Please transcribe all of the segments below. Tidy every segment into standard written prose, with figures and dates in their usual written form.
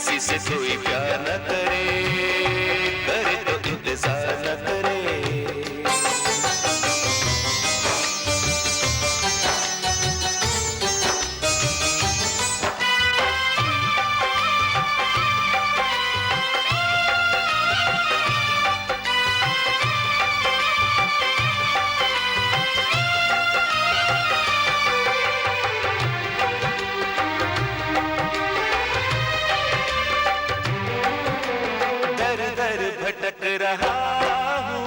किसी से कोई प्यार न करे, करे तो इंतजार न करे। भटक रहा हूँ,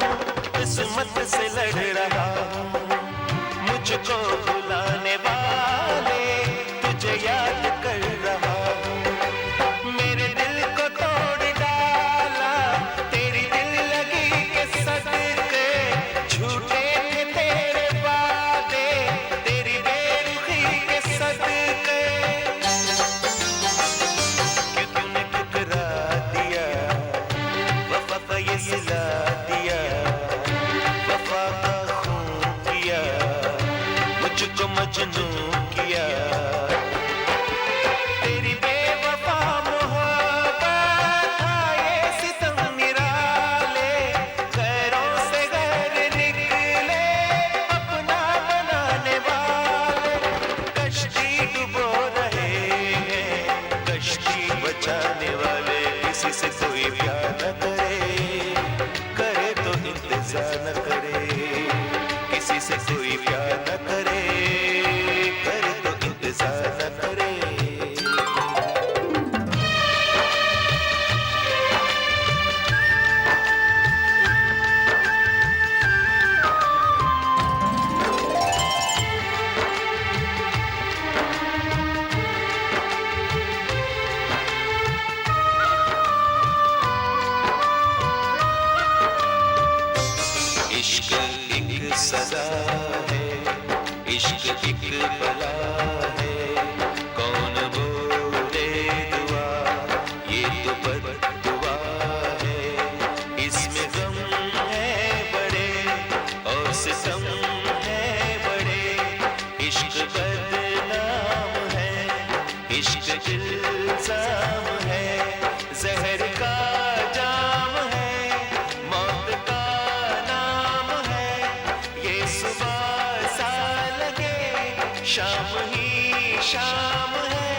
किस्मत से लड़ रहा हूँ, मुझको बुलाने वाले तुझे याद कर रहा हूँ। मेरे दिल को तोड़ डाला तेरी दिल लगी के सदके, झूठे थे तेरे वादे तेरी बेरुखी के सदके, कि तूने ठुकरा दिया ये सिला दिया, वफा का खून किया, मुझको मजनू किया। तेरी बेवफा मोहब्बत था ये सितम निराले, गैरों से गैर निकले अपना बनाने वाले। कश्ती डुबो रहे हैं कश्ती बचाने वाले, किसी से कोई प्यार न करे, करे तो इंतजार न करे। किसी से कोई प्यार न करे, करे तो इंतजार न करे। इश्क एक सजा है, इश्क एक बला है, कौन बोले दुआ ये तो बद्दुआ है। इसमें गम है बड़े और सितम है बड़े, इश्क बदनाम है, इश्क इल्जाम है, जहर का जाम है, मौत का सुबह सा लगे शाम ही शाम है।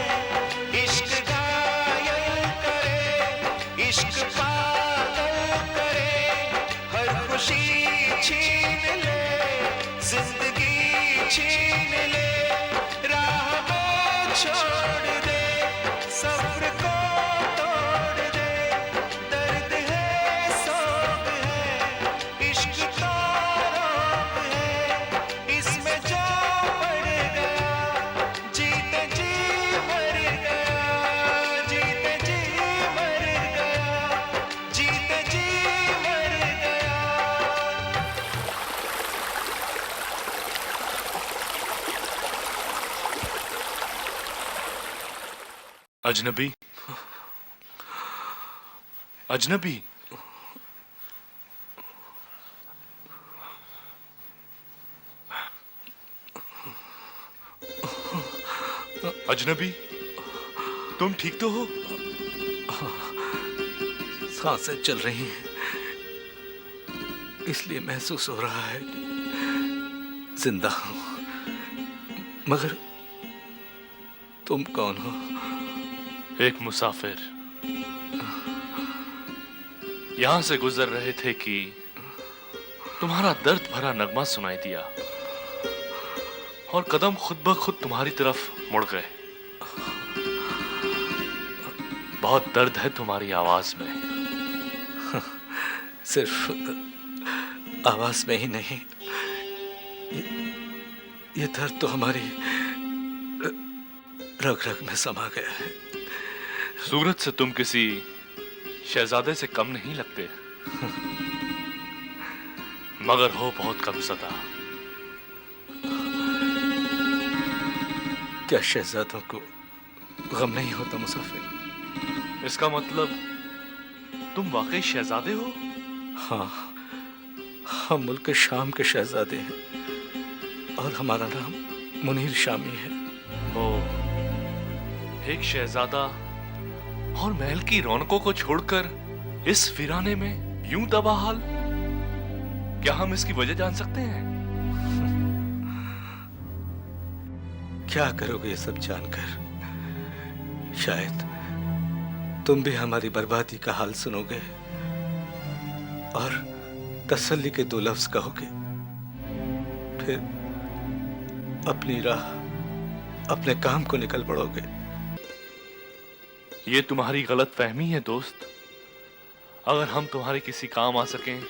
इश्क घायल करे, इश्क पागल करे, हर खुशी छीन ले, जिंदगी छीन ले, राह में छोड़ दे, सब्र को तोड़ दे। दर्द है सोग है, इश्क का अजनबी, अजनबी, अजनबी, तुम ठीक तो हो? सांसें चल रही हैं, इसलिए महसूस हो रहा है जिंदा हूं। मगर तुम कौन हो? एक मुसाफिर। यहां से गुजर रहे थे कि तुम्हारा दर्द भरा नगमा सुनाई दिया और कदम खुद ब खुद तुम्हारी तरफ मुड़ गए। बहुत दर्द है तुम्हारी आवाज में। सिर्फ आवाज में ही नहीं, ये दर्द तो हमारी रग रग में समा गया है। सूरत से तुम किसी शहजादे से कम नहीं लगते, मगर हो बहुत कमज़दा। क्या शहजादों को गम नहीं होता मुसाफिर? इसका मतलब तुम वाकई शहजादे हो? हाँ, हम मुल्क शाम के शहजादे हैं और हमारा नाम मुनीर शामी है। ओ, एक शहजादा और महल की रौनकों को छोड़कर इस वीराने में यूं तबाहाल। क्या हम इसकी वजह जान सकते हैं? क्या करोगे ये सब जानकर? शायद तुम भी हमारी बर्बादी का हाल सुनोगे और तसल्ली के दो लफ्ज कहोगे, फिर अपनी राह, अपने काम को निकल पड़ोगे। ये तुम्हारी गलत फहमी है दोस्त। अगर हम तुम्हारे किसी काम आ सकें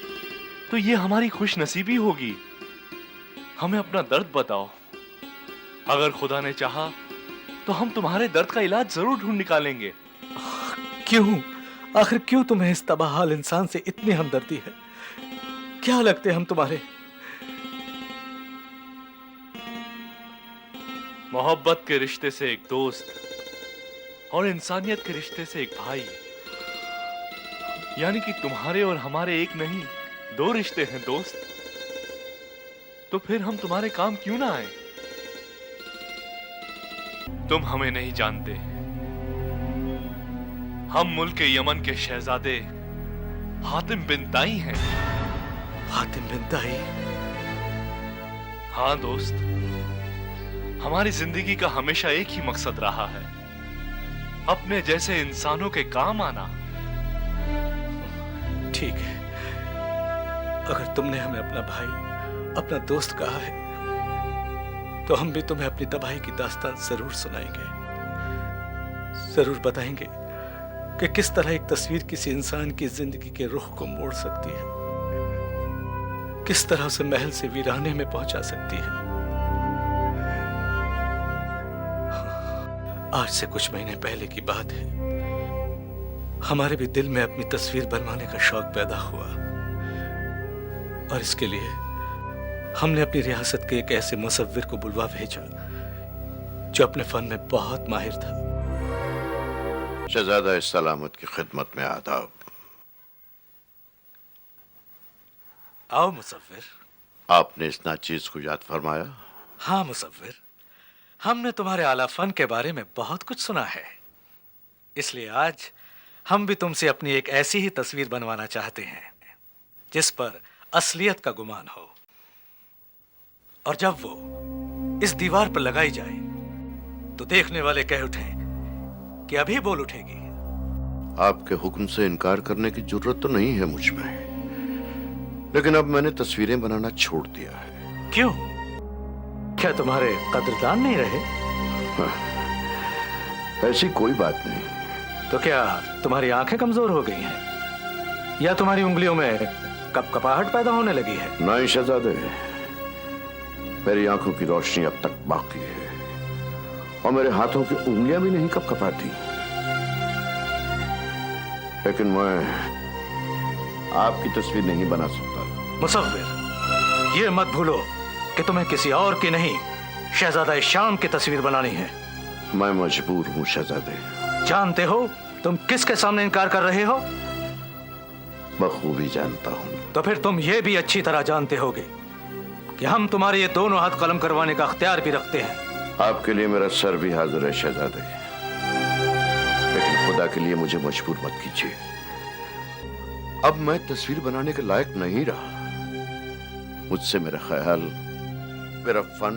तो ये हमारी खुश नसीबी होगी। हमें अपना दर्द बताओ। अगर खुदा ने चाहा तो हम तुम्हारे दर्द का इलाज जरूर ढूंढ निकालेंगे। क्यों? आखिर क्यों तुम्हें इस तबाहाल इंसान से इतनी हमदर्दी है? क्या लगते हम तुम्हारे? मोहब्बत के रिश्ते से एक दोस्त और इंसानियत के रिश्ते से एक भाई, यानी कि तुम्हारे और हमारे एक नहीं, दो रिश्ते हैं दोस्त। तो फिर हम तुम्हारे काम क्यों ना आए? तुम हमें नहीं जानते। हम मुल्क यमन के शहजादे हातिम बिन ताई हैं। हातिम बिन ताई? हाँ दोस्त, हमारी जिंदगी का हमेशा एक ही मकसद रहा है, अपने जैसे इंसानों के काम आना। ठीक है, अगर तुमने हमें अपना भाई, अपना दोस्त कहा है, तो हम भी तुम्हें अपनी तबाही की दास्तान जरूर सुनाएंगे। जरूर बताएंगे कि किस तरह एक तस्वीर किसी इंसान की जिंदगी के रुख को मोड़ सकती है, किस तरह उसे महल से वीराने में पहुंचा सकती है। आज से कुछ महीने पहले की बात है। हमारे भी दिल में अपनी तस्वीर बनवाने का शौक पैदा हुआ और इसके लिए हमने अपनी रियासत के एक ऐसे मुसव्विर को बुलवा भेजा जो अपने फन में बहुत माहिर था। शहजादा सलामत की खिदमत में आदाब। आओ मुसव्विर। आपने इस नाचीज को याद फरमाया? हाँ मुसव्विर, हमने तुम्हारे आला फन के बारे में बहुत कुछ सुना है, इसलिए आज हम भी तुमसे अपनी एक ऐसी ही तस्वीर बनवाना चाहते हैं जिस पर असलियत का गुमान हो, और जब वो इस दीवार पर लगाई जाए तो देखने वाले कह उठें कि अभी बोल उठेगी। आपके हुक्म से इनकार करने की जरूरत तो नहीं है मुझ में, लेकिन अब मैंने तस्वीरें बनाना छोड़ दिया है। क्यों? क्या तुम्हारे कदरदान नहीं रहे? ऐसी कोई बात नहीं। तो क्या तुम्हारी आंखें कमजोर हो गई हैं, या तुम्हारी उंगलियों में कपकपाहट पैदा होने लगी है? नहीं शहजादे, मेरी आंखों की रोशनी अब तक बाकी है और मेरे हाथों की उंगलियां भी नहीं कपकपाती, लेकिन मैं आपकी तस्वीर नहीं बना सकता। मुसव्विर, ये मत भूलो कि तुम्हें किसी और की नहीं, शहजादा शाम की तस्वीर बनानी है। मैं मजबूर हूं शहजादे। जानते हो तुम किसके सामने इनकार कर रहे हो? बखूबी जानता हूं। तो फिर तुम ये भी अच्छी तरह जानते होगे कि हम तुम्हारे ये दोनों हाथ कलम करवाने का अख्तियार भी रखते हैं। आपके लिए मेरा सर भी हाजिर है शहजादे, लेकिन खुदा के लिए मुझे मजबूर मत कीजिए। अब मैं तस्वीर बनाने के लायक नहीं रहा। मुझसे मेरा ख्याल, मेरा फन,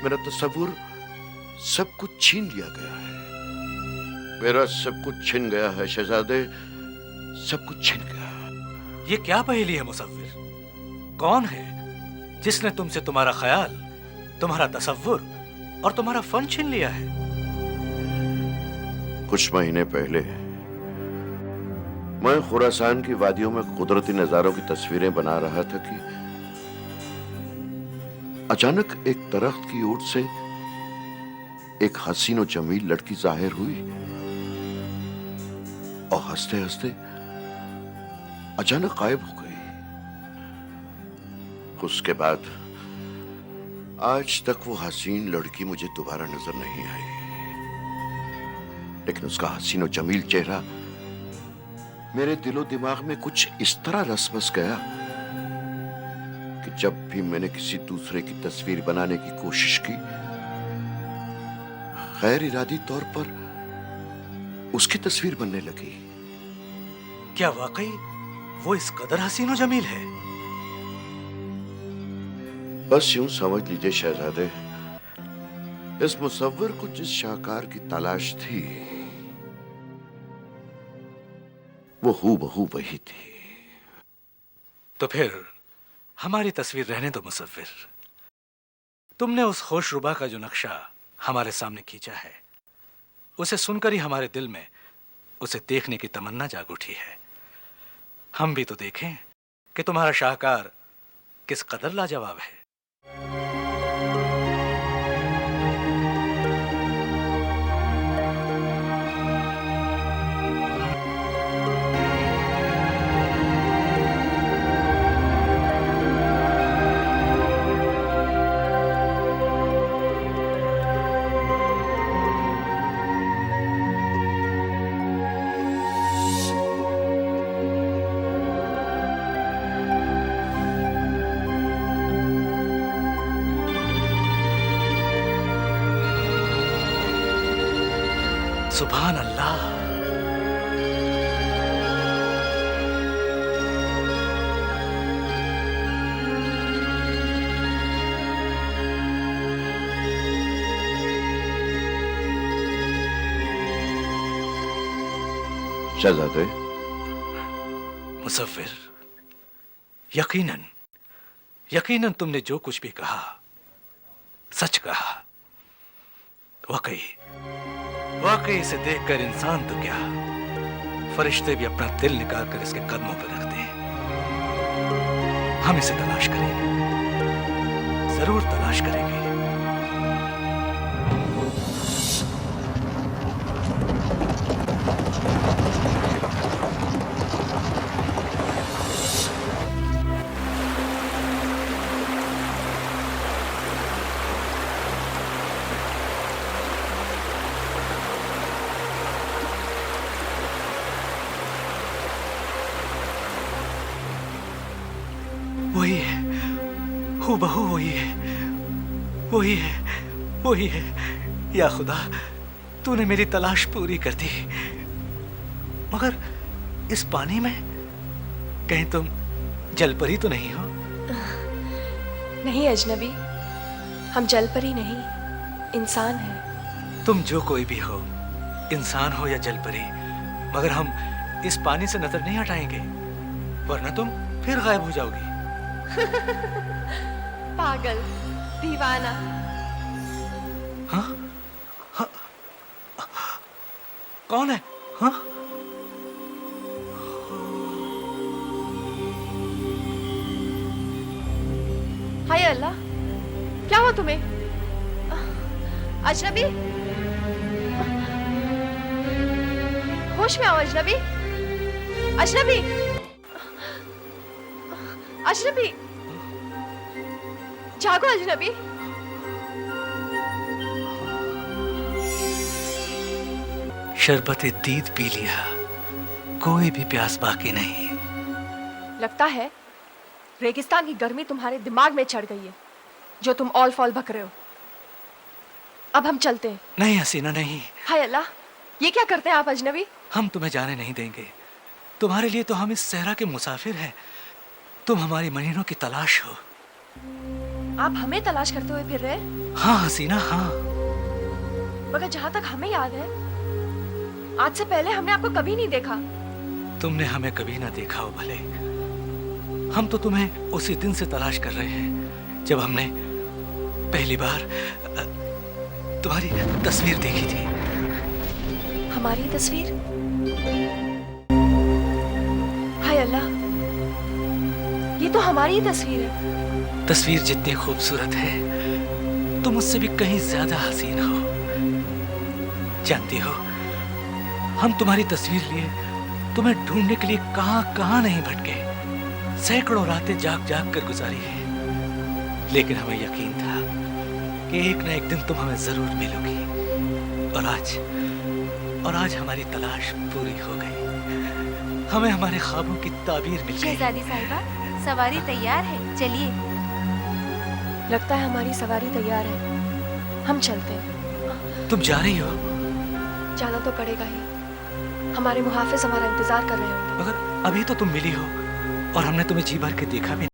मेरा तस्वुर सब कुछ छीन लिया गया है। मेरा सब कुछ छिन गया है शहजादे, सब कुछ छिन गया। ये क्या पहेली है मुसव्विर? कौन है जिसने तुमसे तुम्हारा ख्याल, तुम्हारा तस्वुर और तुम्हारा फन छीन लिया है? कुछ महीने पहले मैं खुरासान की वादियों में कुदरती नजारों की तस्वीरें बना रहा था कि अचानक एक दरख्त की ओर से एक हसीन और जमील लड़की जाहिर हुई और हंसते हंसते अचानक गायब हो गई। उसके बाद आज तक वो हसीन लड़की मुझे दोबारा नजर नहीं आई, लेकिन उसका हसीन और जमील चेहरा मेरे दिलो दिमाग में कुछ इस तरह रस बस गया कि जब भी मैंने किसी दूसरे की तस्वीर बनाने की कोशिश की, गैर इरादी तौर पर उसकी तस्वीर बनने लगी। क्या वाकई वो इस कदर हसीन और जमील है? बस यूं समझ लीजिए शहजादे, इस मुसव्विर को जिस शाहकार की तलाश थी वो हूबहू वही थी। तो फिर हमारी तस्वीर रहने दो मुसव्विर। तुमने उस होशरुबा का जो नक्शा हमारे सामने खींचा है, उसे सुनकर ही हमारे दिल में उसे देखने की तमन्ना जाग उठी है। हम भी तो देखें कि तुम्हारा शाहकार किस कदर लाजवाब है। सुभान अल्लाह। शहजादे, मुसव्विर, यकीनन यकीनन तुमने जो कुछ भी कहा सच कहा। वाकई वाकई इसे देखकर इंसान तो क्या, फरिश्ते भी अपना दिल निकाल कर इसके कदमों पर रखते हैं। हम इसे तलाश करेंगे, जरूर तलाश करेंगे। वही है, हूबहू वही है, वही है, वही है। या खुदा, तूने मेरी तलाश पूरी कर दी। मगर इस पानी में कहीं तुम जलपरी तो नहीं हो? नहीं अजनबी, हम जलपरी नहीं, इंसान हैं। तुम जो कोई भी हो, इंसान हो या जलपरी, मगर हम इस पानी से नजर नहीं हटाएंगे, वरना तुम फिर गायब हो जाओगी। पागल, दीवाना। हाँ? हाँ? कौन है? हाँ? हाय अल्लाह, क्या हुआ तुम्हें? अजनबी, होश में आओ अजनबी। अजनबी, अजनबी, जागो अजनबी। शरबत-ए दीद पी लिया, कोई भी प्यास बाकी नहीं। लगता है रेगिस्तान की गर्मी तुम्हारे दिमाग में चढ़ गई है, जो तुम ऑल फॉल भक रहे हो। अब हम चलते हैं। नहीं हसीना, नहीं। हाय अल्लाह, ये क्या करते हैं आप अजनबी? हम तुम्हें जाने नहीं देंगे। तुम्हारे लिए तो हम इस सहरा के मुसाफिर हैं। तुम हमारी महीनों की तलाश हो। आप हमें तलाश करते हुए फिर रहे? हाँ हसीना, हाँ। मगर जहां तक हमें याद है, आज से पहले हमने आपको कभी नहीं देखा। तुमने हमें कभी ना देखा हो भले, हम तो तुम्हें उसी दिन से तलाश कर रहे हैं जब हमने पहली बार तुम्हारी तस्वीर देखी थी। हमारी तस्वीर? हाय अल्लाह, ये तो हमारी ही तस्वीर है। तस्वीर जितनी खूबसूरत है, तुम मुझसे भी कहीं ज्यादा हसीन हो। जानती हो, हम तुम्हारी तस्वीर लिए तुम्हें ढूंढने के लिए कहां कहां नहीं भटके, सैकड़ों रातें जाग जाग कर गुजारी है, लेकिन हमें यकीन था कि एक न एक दिन तुम हमें जरूर मिलोगी। और आज हमारी तलाश पूरी हो गई। हमें हमारे ख्वाबों की ताबीर मिल गई। शहजादी साहिबा, सवारी तैयार है, चलिए। लगता है हमारी सवारी तैयार है, हम चलते हैं। तुम जा रही हो? जाना तो पड़ेगा ही। हमारे मुहाफिज हमारा इंतजार कर रहे होंगे। मगर अभी तो तुम मिली हो और हमने तुम्हें जी भर के देखा भी